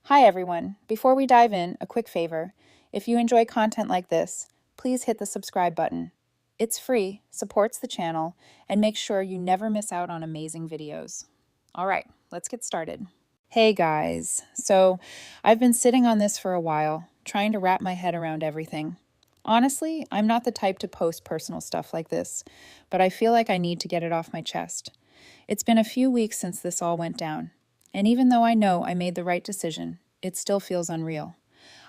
Hi everyone. Before we dive in, a quick favor. If you enjoy content like this, please hit the subscribe button. It's free, supports the channel, and makes sure you never miss out on amazing videos. All right, let's get started. Hey guys. So, I've been sitting on this for a while, trying to wrap my head around everything. Honestly, I'm not the type to post personal stuff like this, but I feel like I need to get it off my chest. It's been a few weeks since this all went down. And even though I know I made the right decision, it still feels unreal.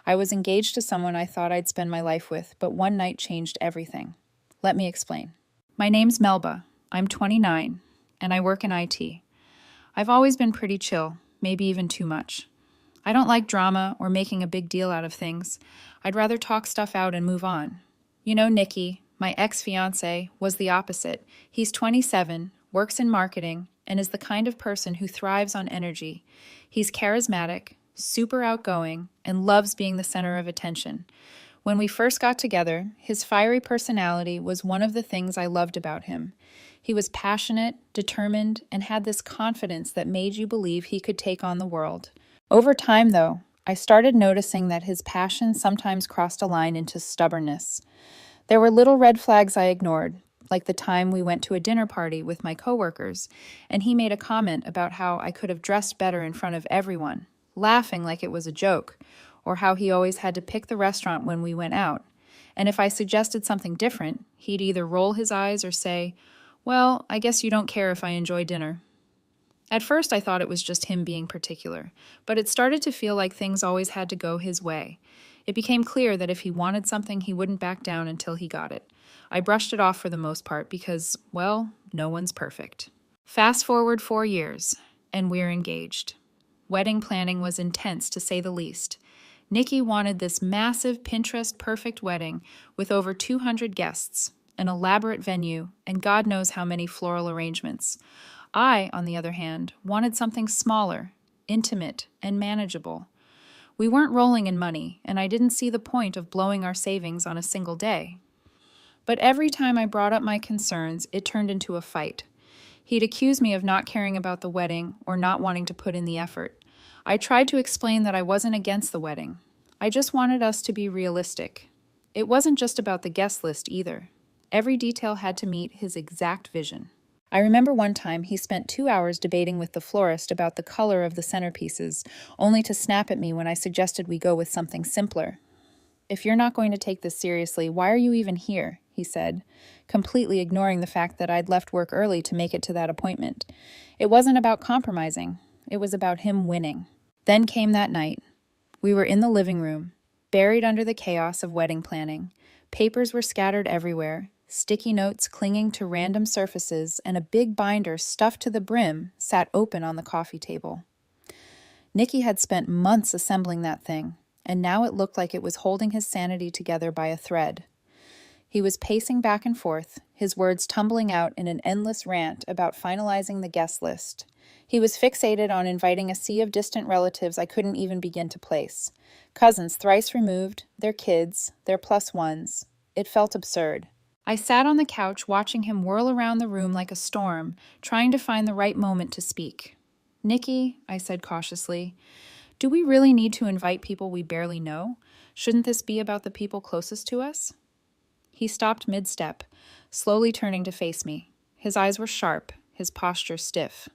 I was engaged to someone I thought I'd spend my life with, but one night changed everything. Let me explain. My name's Melba. I'm 29, and I work in IT. I've always been pretty chill, maybe even too much. I don't like drama or making a big deal out of things. I'd rather talk stuff out and move on. You know, Nikki, my ex-fiance, was the opposite. He's 27, works in marketing, and is the kind of person who thrives on energy. He's charismatic, super outgoing, and loves being the center of attention. When we first got together, his fiery personality was one of the things I loved about him. He was passionate, determined, and had this confidence that made you believe he could take on the world. Over time, though, I started noticing that his passion sometimes crossed a line into stubbornness. There were little red flags I ignored, like the time we went to a dinner party with my coworkers, and he made a comment about how I could have dressed better in front of everyone, laughing like it was a joke, or how he always had to pick the restaurant when we went out. And if I suggested something different, he'd either roll his eyes or say, "Well, I guess you don't care if I enjoy dinner." At first, I thought it was just him being particular, but it started to feel like things always had to go his way. It became clear that if he wanted something, he wouldn't back down until he got it. I brushed it off for the most part because, well, no one's perfect. Fast forward 4 years, and we're engaged. Wedding planning was intense, to say the least. Nikki wanted this massive Pinterest-perfect wedding with over 200 guests, an elaborate venue, and God knows how many floral arrangements. I, on the other hand, wanted something smaller, intimate, and manageable. We weren't rolling in money, and I didn't see the point of blowing our savings on a single day. But every time I brought up my concerns, it turned into a fight. He'd accuse me of not caring about the wedding or not wanting to put in the effort. I tried to explain that I wasn't against the wedding. I just wanted us to be realistic. It wasn't just about the guest list either. Every detail had to meet his exact vision. I remember one time he spent 2 hours debating with the florist about the color of the centerpieces, only to snap at me when I suggested we go with something simpler. "If you're not going to take this seriously, why are you even here?" he said, completely ignoring the fact that I'd left work early to make it to that appointment. It wasn't about compromising. It was about him winning. Then came that night. We were in the living room, buried under the chaos of wedding planning. Papers were scattered everywhere, sticky notes clinging to random surfaces, and a big binder stuffed to the brim sat open on the coffee table. Nikki had spent months assembling that thing, and now it looked like it was holding his sanity together by a thread. He was pacing back and forth, his words tumbling out in an endless rant about finalizing the guest list. He was fixated on inviting a sea of distant relatives I couldn't even begin to place. Cousins thrice removed, their kids, their plus ones. It felt absurd. I sat on the couch watching him whirl around the room like a storm, trying to find the right moment to speak. "Nikki," I said cautiously, "do we really need to invite people we barely know? Shouldn't this be about the people closest to us?" He stopped mid-step, slowly turning to face me. His eyes were sharp, his posture stiff.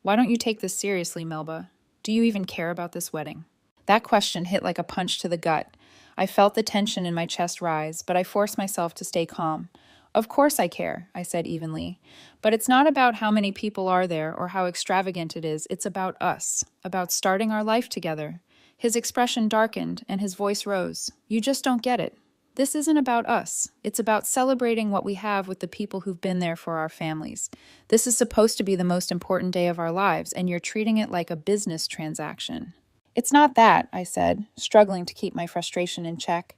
"Why don't you take this seriously, Melba? Do you even care about this wedding?" That question hit like a punch to the gut. I felt the tension in my chest rise, but I forced myself to stay calm. "Of course I care," I said evenly. "But it's not about how many people are there or how extravagant it is. It's about us, about starting our life together." His expression darkened and his voice rose. "You just don't get it. This isn't about us. It's about celebrating what we have with the people who've been there for our families. This is supposed to be the most important day of our lives, and you're treating it like a business transaction." "It's not that," I said, struggling to keep my frustration in check.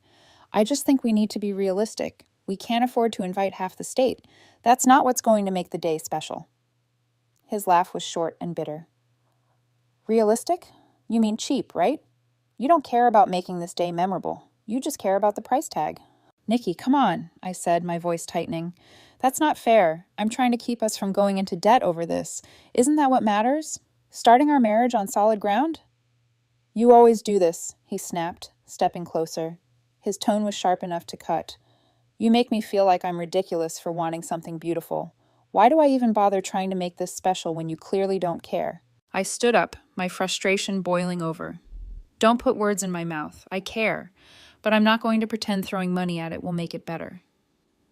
"I just think we need to be realistic. We can't afford to invite half the state. That's not what's going to make the day special." His laugh was short and bitter. "Realistic? You mean cheap, right? You don't care about making this day memorable. You just care about the price tag." "Nikki, come on," I said, my voice tightening. "That's not fair. I'm trying to keep us from going into debt over this. Isn't that what matters? Starting our marriage on solid ground?" You always do this, he snapped, stepping closer. His tone was sharp enough to cut. You make me feel like I'm ridiculous for wanting something beautiful. Why do I even bother trying to make this special when you clearly don't care? I stood up, my frustration boiling over. Don't put words in my mouth. I care. But I'm not going to pretend throwing money at it will make it better.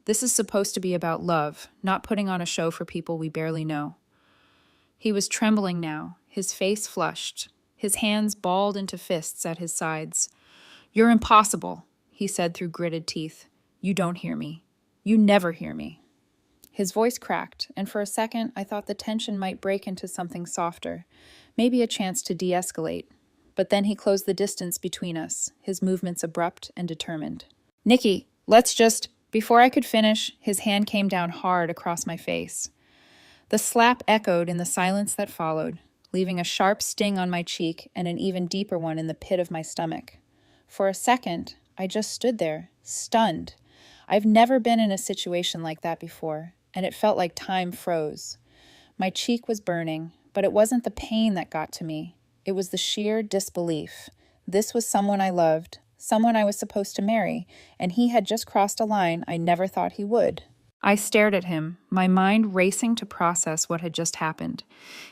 This is supposed to be about love, not putting on a show for people we barely know. He was trembling now, his face flushed, his hands balled into fists at his sides. You're impossible, he said through gritted teeth. You don't hear me. You never hear me. His voice cracked, and for a second I thought the tension might break into something softer, maybe a chance to de-escalate. But then he closed the distance between us, his movements abrupt and determined. Nikki, let's just... Before I could finish, his hand came down hard across my face. The slap echoed in the silence that followed, leaving a sharp sting on my cheek and an even deeper one in the pit of my stomach. For a second, I just stood there, stunned. I've never been in a situation like that before, and it felt like time froze. My cheek was burning, but it wasn't the pain that got to me. It was the sheer disbelief. This was someone I loved, someone I was supposed to marry, and he had just crossed a line I never thought he would. I stared at him, my mind racing to process what had just happened.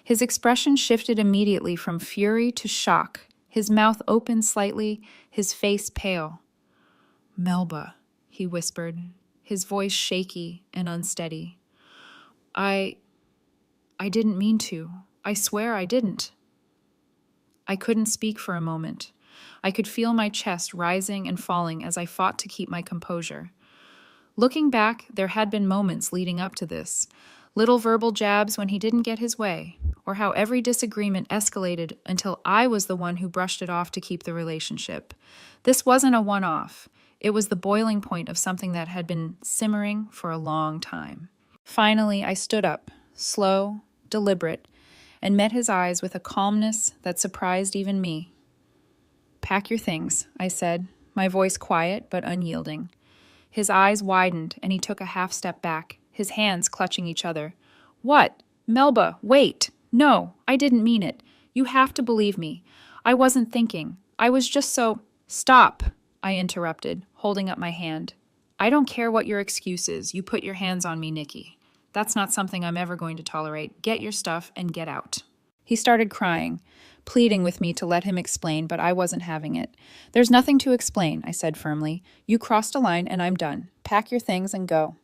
His expression shifted immediately from fury to shock, his mouth opened slightly, his face pale. Melba, he whispered, his voice shaky and unsteady. I didn't mean to. I swear I didn't. I couldn't speak for a moment. I could feel my chest rising and falling as I fought to keep my composure. Looking back, there had been moments leading up to this. Little verbal jabs when he didn't get his way, or how every disagreement escalated until I was the one who brushed it off to keep the relationship. This wasn't a one-off. It was the boiling point of something that had been simmering for a long time. Finally, I stood up, slow, deliberate, and met his eyes with a calmness that surprised even me. Pack your things, I said, my voice quiet but unyielding. His eyes widened, and he took a half step back, his hands clutching each other. What? Melba, wait! No, I didn't mean it. You have to believe me. I wasn't thinking. I was just so... Stop, I interrupted, holding up my hand. I don't care what your excuse is. You put your hands on me, Nikki. That's not something I'm ever going to tolerate. Get your stuff and get out. He started crying, pleading with me to let him explain, but I wasn't having it. There's nothing to explain, I said firmly. You crossed a line and I'm done. Pack your things and go.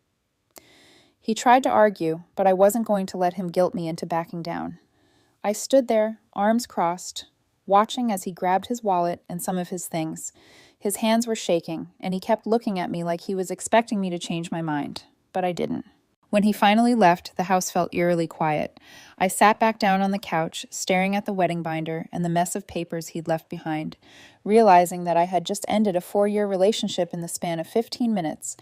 He tried to argue, but I wasn't going to let him guilt me into backing down. I stood there, arms crossed, watching as he grabbed his wallet and some of his things. His hands were shaking, and he kept looking at me like he was expecting me to change my mind, but I didn't. When he finally left, the house felt eerily quiet. I sat back down on the couch, staring at the wedding binder and the mess of papers he'd left behind, realizing that I had just ended a 4-year relationship in the span of 15 minutes.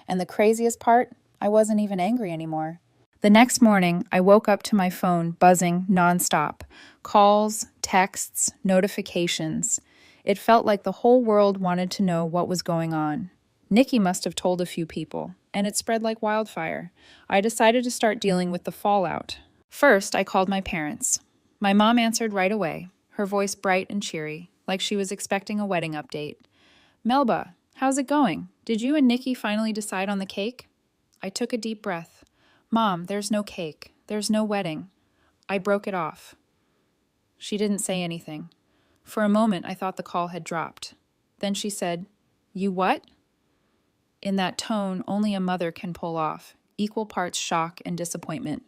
And the craziest part, I wasn't even angry anymore. The next morning, I woke up to my phone buzzing nonstop. Calls, texts, notifications. It felt like the whole world wanted to know what was going on. Nikki must have told a few people, and it spread like wildfire. I decided to start dealing with the fallout. First, I called my parents. My mom answered right away, her voice bright and cheery, like she was expecting a wedding update. Melba, how's it going? Did you and Nikki finally decide on the cake? I took a deep breath. Mom, there's no cake. There's no wedding. I broke it off. She didn't say anything. For a moment, I thought the call had dropped. Then she said, You what? In that tone, only a mother can pull off, equal parts shock and disappointment.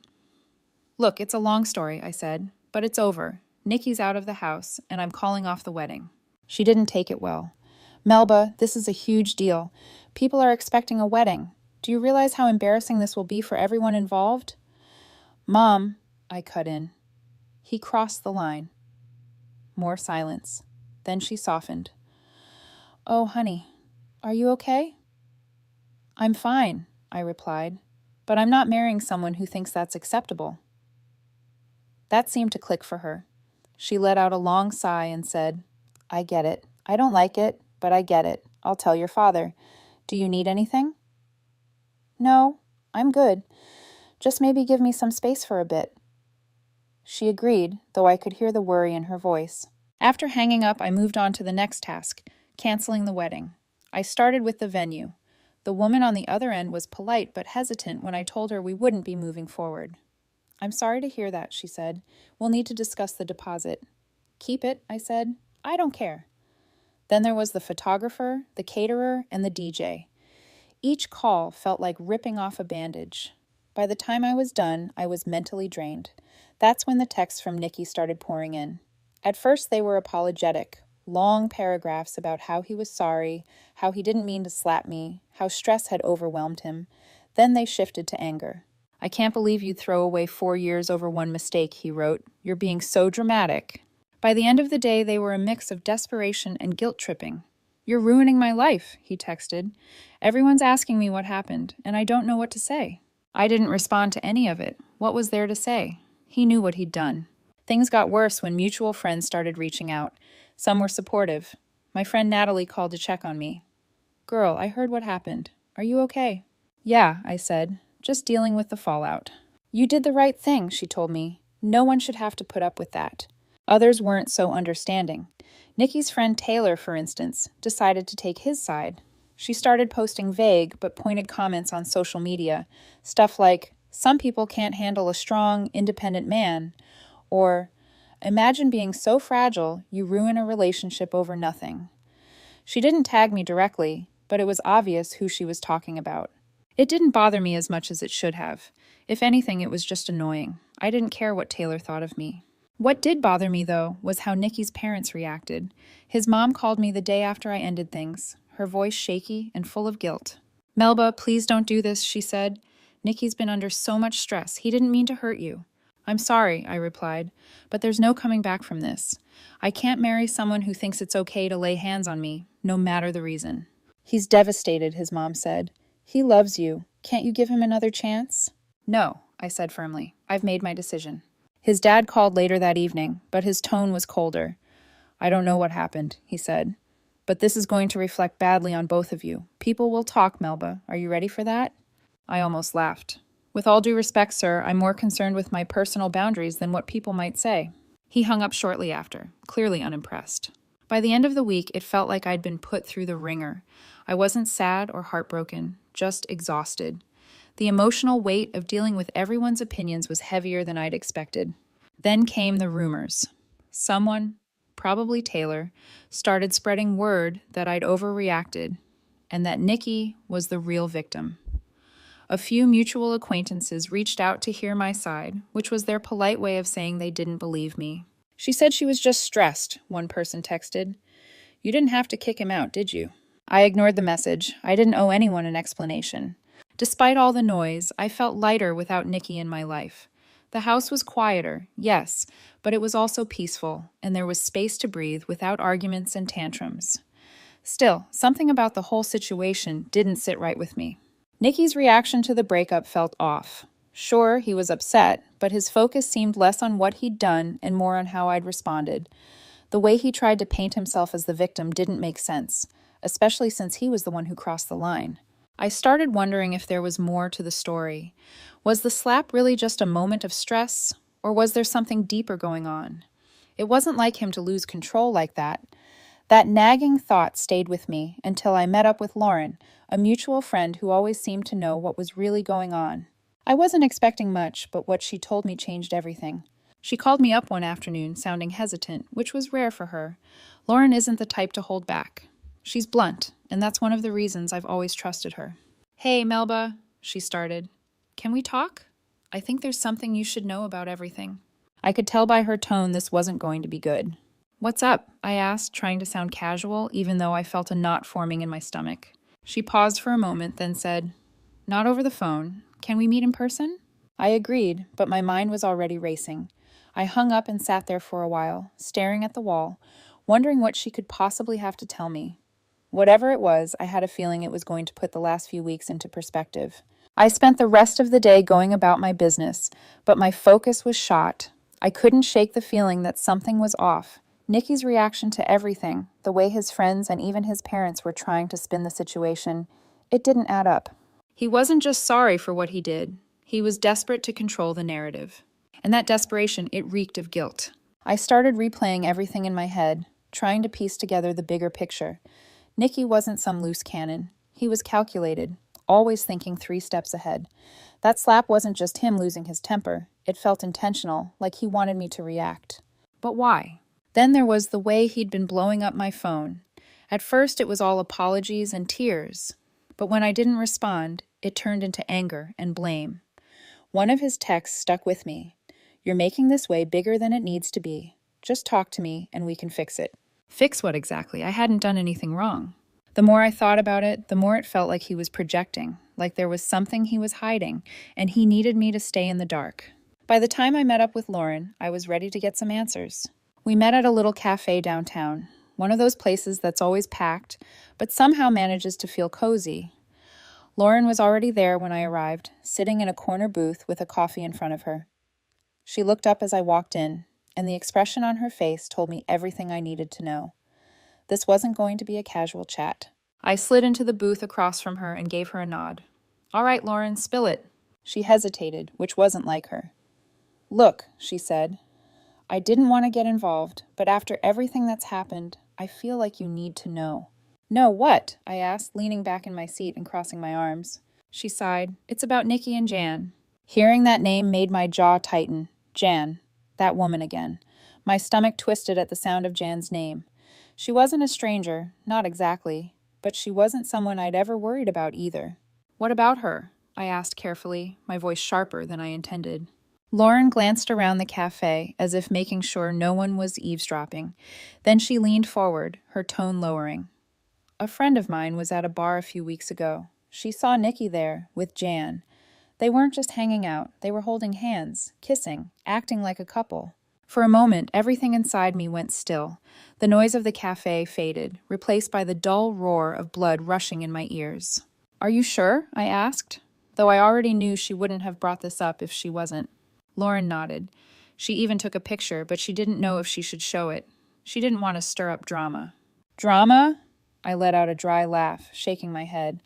Look, it's a long story, I said, but it's over. Nikki's out of the house, and I'm calling off the wedding. She didn't take it well. Melba, this is a huge deal. People are expecting a wedding. Do you realize how embarrassing this will be for everyone involved? Mom, I cut in. He crossed the line. More silence. Then she softened. Oh, honey, are you okay? I'm fine, I replied, but I'm not marrying someone who thinks that's acceptable. That seemed to click for her. She let out a long sigh and said, I get it. I don't like it, but I get it. I'll tell your father. Do you need anything? No, I'm good. Just maybe give me some space for a bit. She agreed, though I could hear the worry in her voice. After hanging up, I moved on to the next task, canceling the wedding. I started with the venue. The woman on the other end was polite but hesitant when I told her we wouldn't be moving forward. "I'm sorry to hear that," she said. "We'll need to discuss the deposit." "Keep it," I said. "I don't care." Then there was the photographer, the caterer, and the DJ. Each call felt like ripping off a bandage. By the time I was done, I was mentally drained. That's when the texts from Nikki started pouring in. At first, they were apologetic, long paragraphs about how he was sorry, how he didn't mean to slap me, how stress had overwhelmed him. Then they shifted to anger. "I can't believe you'd throw away 4 years over one mistake," he wrote. "You're being so dramatic." By the end of the day, they were a mix of desperation and guilt-tripping. "You're ruining my life," he texted. "Everyone's asking me what happened, and I don't know what to say." I didn't respond to any of it. What was there to say? He knew what he'd done. Things got worse when mutual friends started reaching out. Some were supportive. My friend Natalie called to check on me. "Girl, I heard what happened. Are you okay?" "Yeah," I said. "Just dealing with the fallout." "You did the right thing," she told me. "No one should have to put up with that." Others weren't so understanding. Nikki's friend Taylor, for instance, decided to take his side. She started posting vague but pointed comments on social media, stuff like, "Some people can't handle a strong, independent man," or "Imagine being so fragile you ruin a relationship over nothing." She didn't tag me directly, but it was obvious who she was talking about. It didn't bother me as much as it should have. If anything, it was just annoying. I didn't care what Taylor thought of me. What did bother me, though, was how Nikki's parents reacted. His mom called me the day after I ended things, her voice shaky and full of guilt. "Melba, please don't do this," she said. "Nikki's been under so much stress. He didn't mean to hurt you." "I'm sorry," I replied, "but there's no coming back from this. I can't marry someone who thinks it's okay to lay hands on me, no matter the reason." "He's devastated," his mom said. "He loves you. Can't you give him another chance?" "No," I said firmly. "I've made my decision." His dad called later that evening, but his tone was colder. "I don't know what happened," he said, "but this is going to reflect badly on both of you. People will talk, Melba. Are you ready for that?" I almost laughed. "With all due respect, sir, I'm more concerned with my personal boundaries than what people might say." He hung up shortly after, clearly unimpressed. By the end of the week, it felt like I'd been put through the ringer. I wasn't sad or heartbroken, just exhausted. The emotional weight of dealing with everyone's opinions was heavier than I'd expected. Then came the rumors. Someone, probably Taylor, started spreading word that I'd overreacted and that Nikki was the real victim. A few mutual acquaintances reached out to hear my side, which was their polite way of saying they didn't believe me. "She said she was just stressed," one person texted. "You didn't have to kick him out, did you?" I ignored the message. I didn't owe anyone an explanation. Despite all the noise, I felt lighter without Nikki in my life. The house was quieter, yes, but it was also peaceful, and there was space to breathe without arguments and tantrums. Still, something about the whole situation didn't sit right with me. Nikki's reaction to the breakup felt off. Sure, he was upset, but his focus seemed less on what he'd done and more on how I'd responded. The way he tried to paint himself as the victim didn't make sense, especially since he was the one who crossed the line. I started wondering if there was more to the story. Was the slap really just a moment of stress, or was there something deeper going on? It wasn't like him to lose control like that. That nagging thought stayed with me until I met up with Lauren, a mutual friend who always seemed to know what was really going on. I wasn't expecting much, but what she told me changed everything. She called me up one afternoon, sounding hesitant, which was rare for her. Lauren isn't the type to hold back. She's blunt, and that's one of the reasons I've always trusted her. "Hey, Melba," she started. "Can we talk? I think there's something you should know about everything." I could tell by her tone this wasn't going to be good. "What's up?" I asked, trying to sound casual, even though I felt a knot forming in my stomach. She paused for a moment, then said, "Not over the phone. Can we meet in person?" I agreed, but my mind was already racing. I hung up and sat there for a while, staring at the wall, wondering what she could possibly have to tell me. Whatever it was, I had a feeling it was going to put the last few weeks into perspective. I spent the rest of the day going about my business, but my focus was shot. I couldn't shake the feeling that something was off. Nikki's reaction to everything, the way his friends and even his parents were trying to spin the situation, it didn't add up. He wasn't just sorry for what he did. He was desperate to control the narrative. And that desperation, it reeked of guilt. I started replaying everything in my head, trying to piece together the bigger picture. Nicky wasn't some loose cannon. He was calculated, always thinking 3 steps ahead. That slap wasn't just him losing his temper. It felt intentional, like he wanted me to react. But why? Then there was the way he'd been blowing up my phone. At first, it was all apologies and tears. But when I didn't respond, it turned into anger and blame. One of his texts stuck with me. "You're making this way bigger than it needs to be. Just talk to me and we can fix it." Fix what exactly? I hadn't done anything wrong. The more I thought about it, the more it felt like he was projecting, like there was something he was hiding, and he needed me to stay in the dark. By the time I met up with Lauren, I was ready to get some answers. We met at a little cafe downtown, one of those places that's always packed, but somehow manages to feel cozy. Lauren was already there when I arrived, sitting in a corner booth with a coffee in front of her. She looked up as I walked in, and the expression on her face told me everything I needed to know. This wasn't going to be a casual chat. I slid into the booth across from her and gave her a nod. "All right, Lauren, spill it." She hesitated, which wasn't like her. "Look," she said, "I didn't want to get involved, but after everything that's happened, I feel like you need to know." "Know what?" I asked, leaning back in my seat and crossing my arms. She sighed. "It's about Nicky and Jan." Hearing that name made my jaw tighten. Jan. That woman again. My stomach twisted at the sound of Jan's name. She wasn't a stranger, not exactly, but she wasn't someone I'd ever worried about either. "What about her?" I asked carefully, my voice sharper than I intended. Lauren glanced around the cafe as if making sure no one was eavesdropping. Then she leaned forward, her tone lowering. "A friend of mine was at a bar a few weeks ago. She saw Nicky there, with Jan. They weren't just hanging out, they were holding hands, kissing, acting like a couple." For a moment, everything inside me went still. The noise of the cafe faded, replaced by the dull roar of blood rushing in my ears. "Are you sure?" I asked, though I already knew she wouldn't have brought this up if she wasn't. Lauren nodded. She even took a picture, but she didn't know if she should show it. She didn't want to stir up drama. "Drama?" I let out a dry laugh, shaking my head.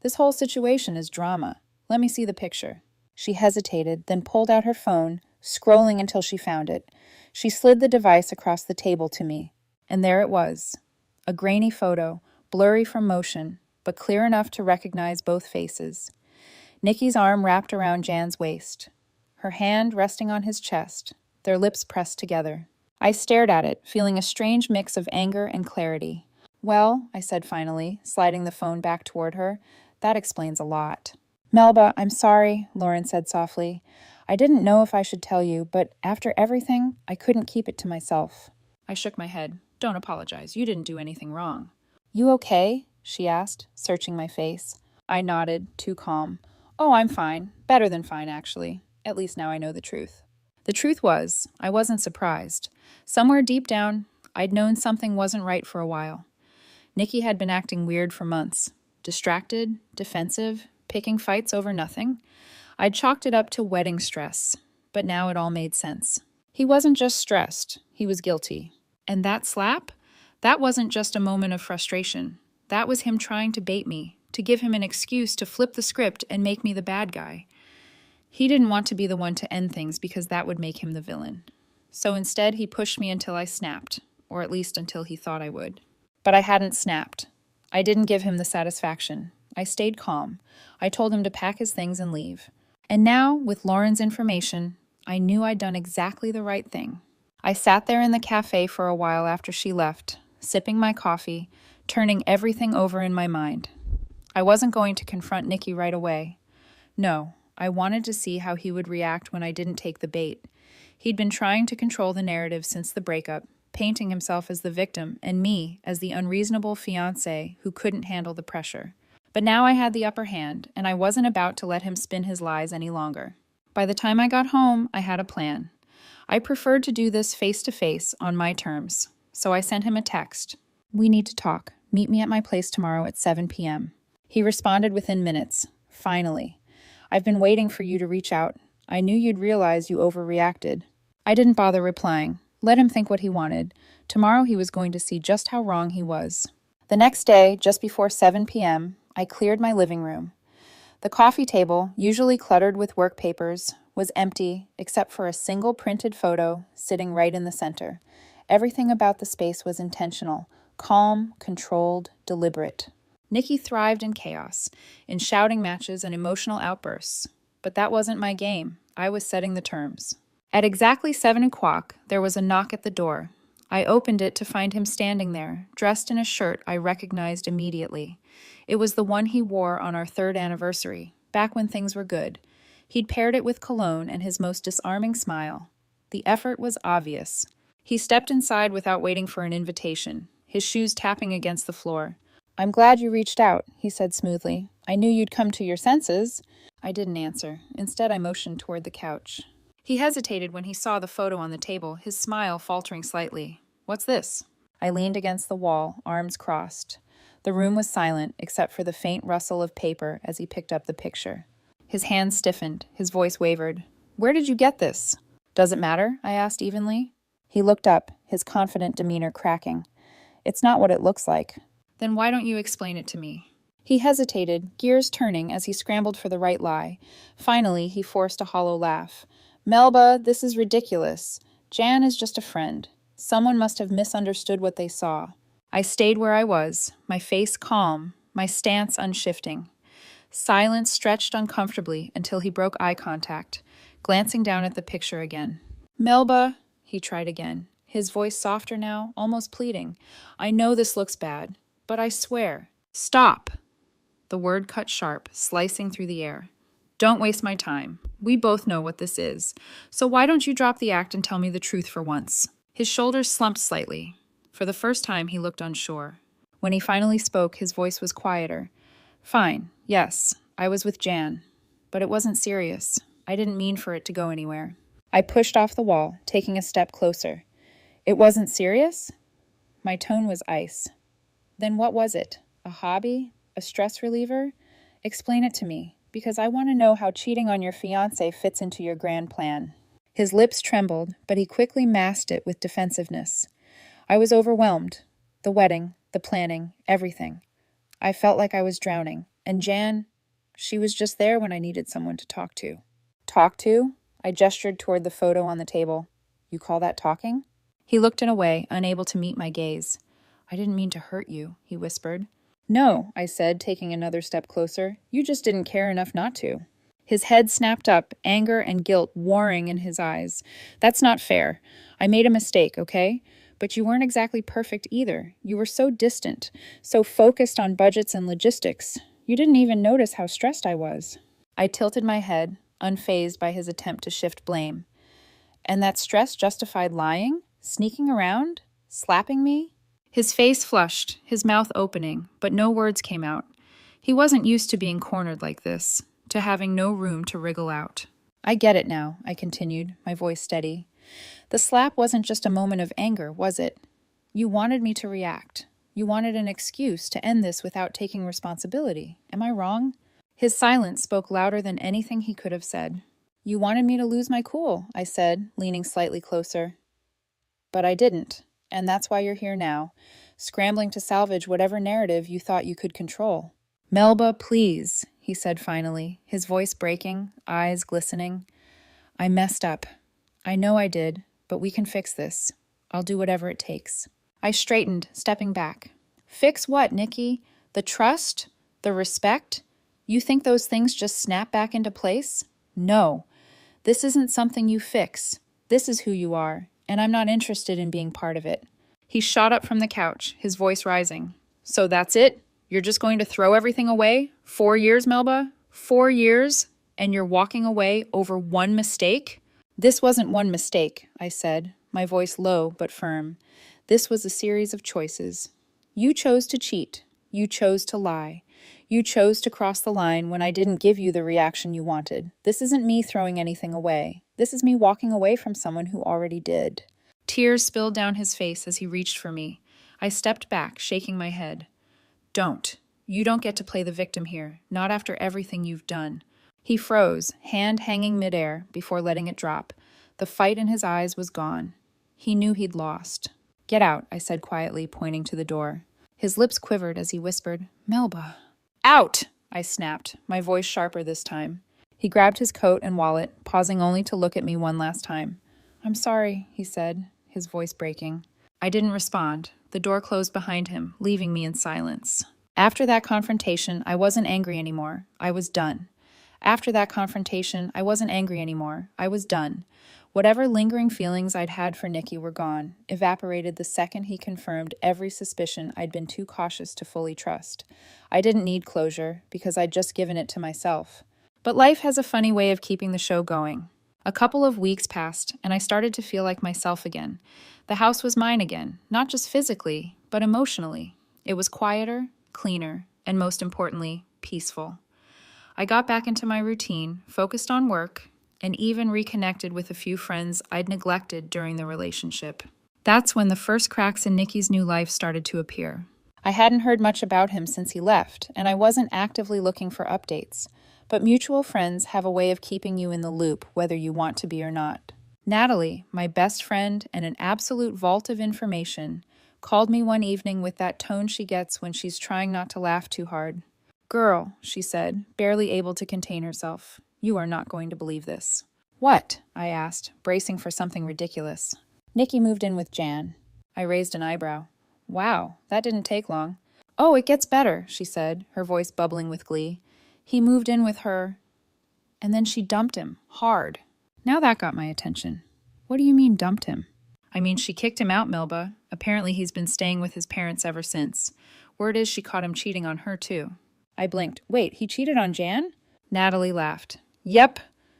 "This whole situation is drama. Let me see the picture." She hesitated, then pulled out her phone, scrolling until she found it. She slid the device across the table to me, and there it was. A grainy photo, blurry from motion, but clear enough to recognize both faces. Nicky's arm wrapped around Jan's waist, her hand resting on his chest, their lips pressed together. I stared at it, feeling a strange mix of anger and clarity. "Well," I said finally, sliding the phone back toward her, "that explains a lot." "Melba, I'm sorry," Lauren said softly. "I didn't know if I should tell you, but after everything, I couldn't keep it to myself." I shook my head. "Don't apologize. You didn't do anything wrong." "You okay?" she asked, searching my face. I nodded, too calm. "Oh, I'm fine. Better than fine, actually. At least now I know the truth." The truth was, I wasn't surprised. Somewhere deep down, I'd known something wasn't right for a while. Nicky had been acting weird for months. Distracted, defensive, picking fights over nothing. I'd chalked it up to wedding stress, but now it all made sense. He wasn't just stressed, he was guilty. And that slap? That wasn't just a moment of frustration. That was him trying to bait me, to give him an excuse to flip the script and make me the bad guy. He didn't want to be the one to end things because that would make him the villain. So instead, he pushed me until I snapped, or at least until he thought I would. But I hadn't snapped. I didn't give him the satisfaction. I stayed calm. I told him to pack his things and leave. And now, with Lauren's information, I knew I'd done exactly the right thing. I sat there in the cafe for a while after she left, sipping my coffee, turning everything over in my mind. I wasn't going to confront Nicky right away. No, I wanted to see how he would react when I didn't take the bait. He'd been trying to control the narrative since the breakup, painting himself as the victim and me as the unreasonable fiancé who couldn't handle the pressure. But now I had the upper hand, and I wasn't about to let him spin his lies any longer. By the time I got home, I had a plan. I preferred to do this face-to-face on my terms, so I sent him a text. "We need to talk. Meet me at my place tomorrow at 7 p.m. He responded within minutes. "Finally. I've been waiting for you to reach out. I knew you'd realize you overreacted." I didn't bother replying. Let him think what he wanted. Tomorrow he was going to see just how wrong he was. The next day, just before 7 p.m., I cleared my living room. The coffee table, usually cluttered with work papers, was empty except for a single printed photo sitting right in the center. Everything about the space was intentional, calm, controlled, deliberate. Nikki thrived in chaos, in shouting matches and emotional outbursts. But that wasn't my game. I was setting the terms. At exactly 7 o'clock, there was a knock at the door. I opened it to find him standing there, dressed in a shirt I recognized immediately. It was the one he wore on our 3rd anniversary, back when things were good. He'd paired it with cologne and his most disarming smile. The effort was obvious. He stepped inside without waiting for an invitation, his shoes tapping against the floor. "I'm glad you reached out," he said smoothly. "I knew you'd come to your senses." I didn't answer. Instead, I motioned toward the couch. He hesitated when he saw the photo on the table, his smile faltering slightly. "What's this?" I leaned against the wall, arms crossed. The room was silent, except for the faint rustle of paper as he picked up the picture. His hands stiffened, his voice wavered. "Where did you get this?" "Does it matter?" I asked evenly. He looked up, his confident demeanor cracking. "It's not what it looks like." "Then why don't you explain it to me?" He hesitated, gears turning as he scrambled for the right lie. Finally, he forced a hollow laugh. "Melba, this is ridiculous. Jan is just a friend. Someone must have misunderstood what they saw." I stayed where I was, my face calm, my stance unshifting. Silence stretched uncomfortably until he broke eye contact, glancing down at the picture again. "Melba," he tried again, his voice softer now, almost pleading. "I know this looks bad, but I swear." "Stop!" The word cut sharp, slicing through the air. "Don't waste my time. We both know what this is. So why don't you drop the act and tell me the truth for once?" His shoulders slumped slightly. For the first time, he looked unsure. When he finally spoke, his voice was quieter. "Fine, yes, I was with Jan. But it wasn't serious. I didn't mean for it to go anywhere." I pushed off the wall, taking a step closer. "It wasn't serious?" My tone was ice. "Then what was it? A hobby? A stress reliever? Explain it to me, because I want to know how cheating on your fiancé fits into your grand plan." His lips trembled, but he quickly masked it with defensiveness. I was overwhelmed. The wedding, the planning, everything. I felt like I was drowning. And Jan, she was just there when I needed someone to talk to. "Talk to?" I gestured toward the photo on the table. "You call that talking?" He looked away, unable to meet my gaze. "I didn't mean to hurt you," he whispered. "No," I said, taking another step closer. "You just didn't care enough not to." His head snapped up, anger and guilt warring in his eyes. "That's not fair. I made a mistake, okay? But you weren't exactly perfect either. You were so distant, so focused on budgets and logistics. You didn't even notice how stressed I was." I tilted my head, unfazed by his attempt to shift blame. "And that stress justified lying? Sneaking around? Slapping me?" His face flushed, his mouth opening, but no words came out. He wasn't used to being cornered like this, to having no room to wriggle out. "I get it now," I continued, my voice steady. "The slap wasn't just a moment of anger, was it? You wanted me to react. You wanted an excuse to end this without taking responsibility. Am I wrong?" His silence spoke louder than anything he could have said. "You wanted me to lose my cool," I said, leaning slightly closer. "But I didn't, and that's why you're here now, scrambling to salvage whatever narrative you thought you could control." "Melba, please," he said finally, his voice breaking, eyes glistening. "I messed up. I know I did, but we can fix this. I'll do whatever it takes." I straightened, stepping back. "Fix what, Nikki? The trust? The respect? You think those things just snap back into place? No. This isn't something you fix. This is who you are, and I'm not interested in being part of it." He shot up from the couch, his voice rising. "So that's it? You're just going to throw everything away? 4 years, Melba? 4 years? And you're walking away over one mistake?" "This wasn't one mistake," I said, my voice low but firm. "This was a series of choices. You chose to cheat. You chose to lie. You chose to cross the line when I didn't give you the reaction you wanted. This isn't me throwing anything away. This is me walking away from someone who already did." Tears spilled down his face as he reached for me. I stepped back, shaking my head. "Don't. You don't get to play the victim here, not after everything you've done." He froze, hand hanging midair, before letting it drop. The fight in his eyes was gone. He knew he'd lost. "Get out," I said quietly, pointing to the door. His lips quivered as he whispered, "Melba." "Out!" I snapped, my voice sharper this time. He grabbed his coat and wallet, pausing only to look at me one last time. "I'm sorry," he said, his voice breaking. I didn't respond. The door closed behind him, leaving me in silence. After that confrontation, I wasn't angry anymore. I was done. After that confrontation, I wasn't angry anymore. I was done. Whatever lingering feelings I'd had for Nicky were gone, evaporated the second he confirmed every suspicion I'd been too cautious to fully trust. I didn't need closure, because I'd just given it to myself. But life has a funny way of keeping the show going. A couple of weeks passed, and I started to feel like myself again. The house was mine again, not just physically, but emotionally. It was quieter, cleaner, and most importantly, peaceful. I got back into my routine, focused on work, and even reconnected with a few friends I'd neglected during the relationship. That's when the first cracks in Nicky's new life started to appear. I hadn't heard much about him since he left, and I wasn't actively looking for updates. But mutual friends have a way of keeping you in the loop, whether you want to be or not. Natalie, my best friend and an absolute vault of information, called me one evening with that tone she gets when she's trying not to laugh too hard. "Girl," she said, barely able to contain herself, "you are not going to believe this." "What?" I asked, bracing for something ridiculous. "Nicky moved in with Jan." I raised an eyebrow. "Wow, that didn't take long." "Oh, it gets better," she said, her voice bubbling with glee. "He moved in with her, and then she dumped him, hard." Now that got my attention. "What do you mean, dumped him?" "I mean, she kicked him out, Melba. Apparently he's been staying with his parents ever since. Word is she caught him cheating on her, too." I blinked. "Wait, he cheated on Jan?" Natalie laughed. "Yep,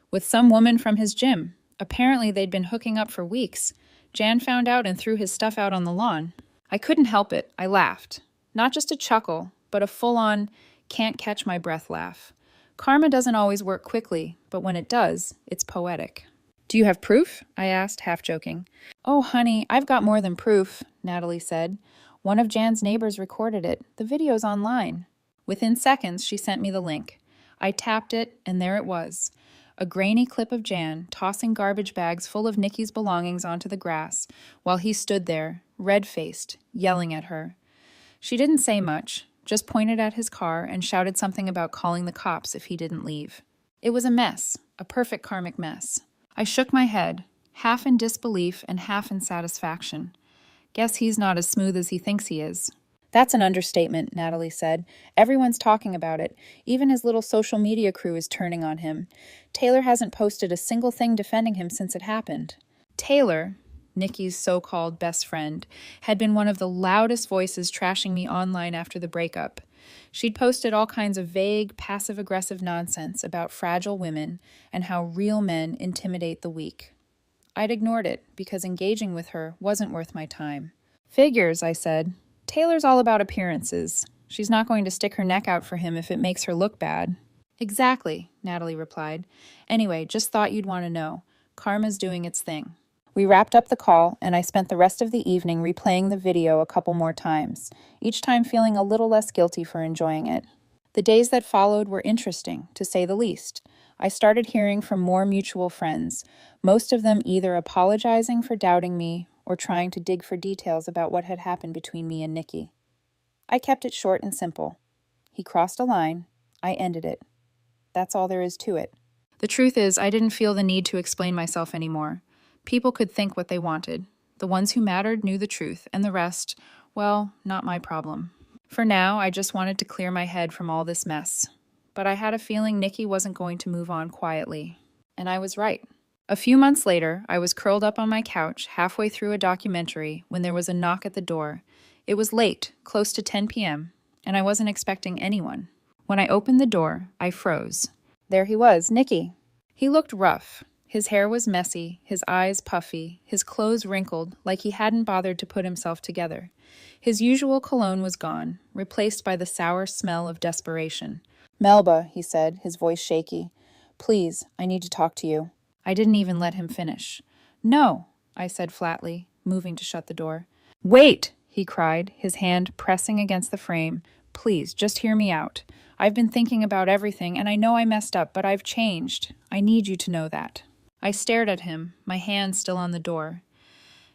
with some woman from his gym. Apparently they'd been hooking up for weeks. Jan found out and threw his stuff out on the lawn." I couldn't help it. I laughed. Not just a chuckle, but a full-on, can't catch my breath laugh. Karma doesn't always work quickly, but when it does, it's poetic. "Do you have proof?" I asked, half joking. "Oh, honey, I've got more than proof," Natalie said. "One of Jan's neighbors recorded it. The video's online." Within seconds, she sent me the link. I tapped it, and there it was. A grainy clip of Jan tossing garbage bags full of Nicky's belongings onto the grass, while he stood there, red-faced, yelling at her. She didn't say much, just pointed at his car and shouted something about calling the cops if he didn't leave. It was a mess, a perfect karmic mess. I shook my head, half in disbelief and half in satisfaction. Guess he's not as smooth as he thinks he is. "That's an understatement," Natalie said. "Everyone's talking about it. Even his little social media crew is turning on him. Taylor hasn't posted a single thing defending him since it happened." Taylor, Nicky's so-called best friend, had been one of the loudest voices trashing me online after the breakup. She'd posted all kinds of vague, passive-aggressive nonsense about fragile women and how real men intimidate the weak. I'd ignored it because engaging with her wasn't worth my time. "Figures," I said. "Taylor's all about appearances. She's not going to stick her neck out for him if it makes her look bad." "Exactly," Natalie replied. "Anyway, just thought you'd want to know. Karma's doing its thing." We wrapped up the call, and I spent the rest of the evening replaying the video a couple more times, each time feeling a little less guilty for enjoying it. The days that followed were interesting, to say the least. I started hearing from more mutual friends, most of them either apologizing for doubting me or trying to dig for details about what had happened between me and Nicky. I kept it short and simple. He crossed a line. I ended it. That's all there is to it. The truth is, I didn't feel the need to explain myself anymore. People could think what they wanted. The ones who mattered knew the truth, and the rest, well, not my problem. For now, I just wanted to clear my head from all this mess. But I had a feeling Nicky wasn't going to move on quietly. And I was right. A few months later, I was curled up on my couch halfway through a documentary when there was a knock at the door. It was late, close to 10 p.m., and I wasn't expecting anyone. When I opened the door, I froze. There he was, Nicky. He looked rough. His hair was messy, his eyes puffy, his clothes wrinkled like he hadn't bothered to put himself together. His usual cologne was gone, replaced by the sour smell of desperation. "Melba," he said, his voice shaky. "Please, I need to talk to you." I didn't even let him finish. "No," I said flatly, moving to shut the door. "Wait," he cried, his hand pressing against the frame. "Please, just hear me out. I've been thinking about everything, and I know I messed up, but I've changed. I need you to know that." I stared at him, my hand still on the door.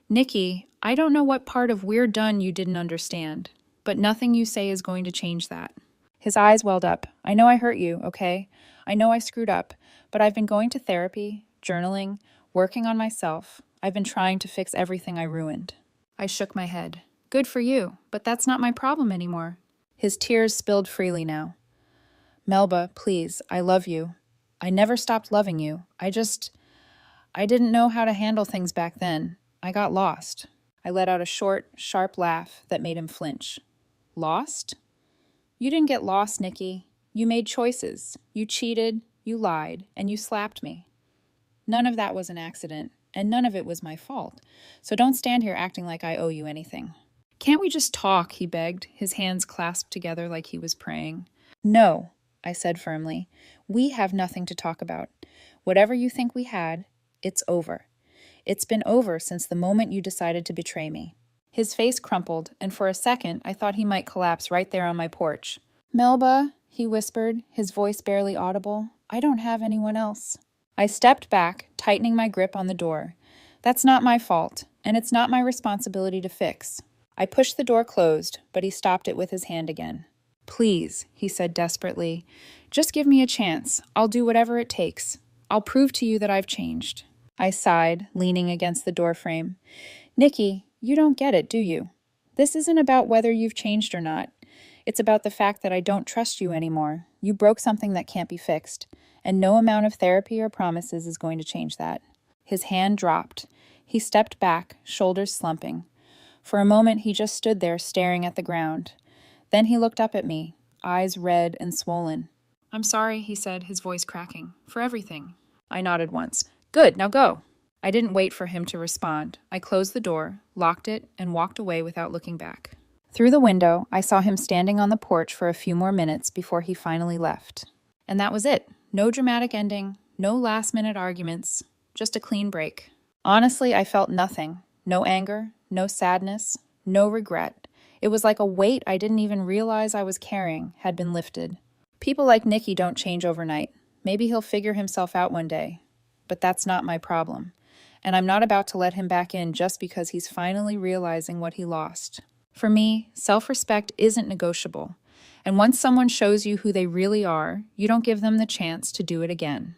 "Nicky, I don't know what part of we're done you didn't understand, but nothing you say is going to change that." His eyes welled up. I know I hurt you, okay? I know I screwed up, but I've been going to therapy, journaling, working on myself. I've been trying to fix everything I ruined. I shook my head. Good for you, but that's not my problem anymore. His tears spilled freely now. Melba, please, I love you. I never stopped loving you. I didn't know how to handle things back then. I got lost. I let out a short, sharp laugh that made him flinch. Lost? You didn't get lost, Nikki. You made choices. You cheated, you lied, and you slapped me. None of that was an accident, and none of it was my fault. So don't stand here acting like I owe you anything. Can't we just talk, he begged, his hands clasped together like he was praying. No, I said firmly. We have nothing to talk about. Whatever you think we had, it's over. It's been over since the moment you decided to betray me. His face crumpled, and for a second I thought he might collapse right there on my porch. Melba, he whispered, his voice barely audible, I don't have anyone else. I stepped back, tightening my grip on the door. That's not my fault, and it's not my responsibility to fix. I pushed the door closed, but he stopped it with his hand again. Please, he said desperately, just give me a chance. I'll do whatever it takes. I'll prove to you that I've changed. I sighed, leaning against the doorframe. Nikki, you don't get it, do you? This isn't about whether you've changed or not. It's about the fact that I don't trust you anymore. You broke something that can't be fixed, and no amount of therapy or promises is going to change that. His hand dropped. He stepped back, shoulders slumping. For a moment, he just stood there staring at the ground. Then he looked up at me, eyes red and swollen. I'm sorry, he said, his voice cracking, for everything. I nodded once. Good, now go. I didn't wait for him to respond. I closed the door, locked it, and walked away without looking back. Through the window, I saw him standing on the porch for a few more minutes before he finally left. And that was it. No dramatic ending, no last-minute arguments, just a clean break. Honestly, I felt nothing. No anger, no sadness, no regret. It was like a weight I didn't even realize I was carrying had been lifted. People like Nikki don't change overnight. Maybe he'll figure himself out one day. But that's not my problem. And I'm not about to let him back in just because he's finally realizing what he lost. For me, self-respect isn't negotiable. And once someone shows you who they really are, you don't give them the chance to do it again.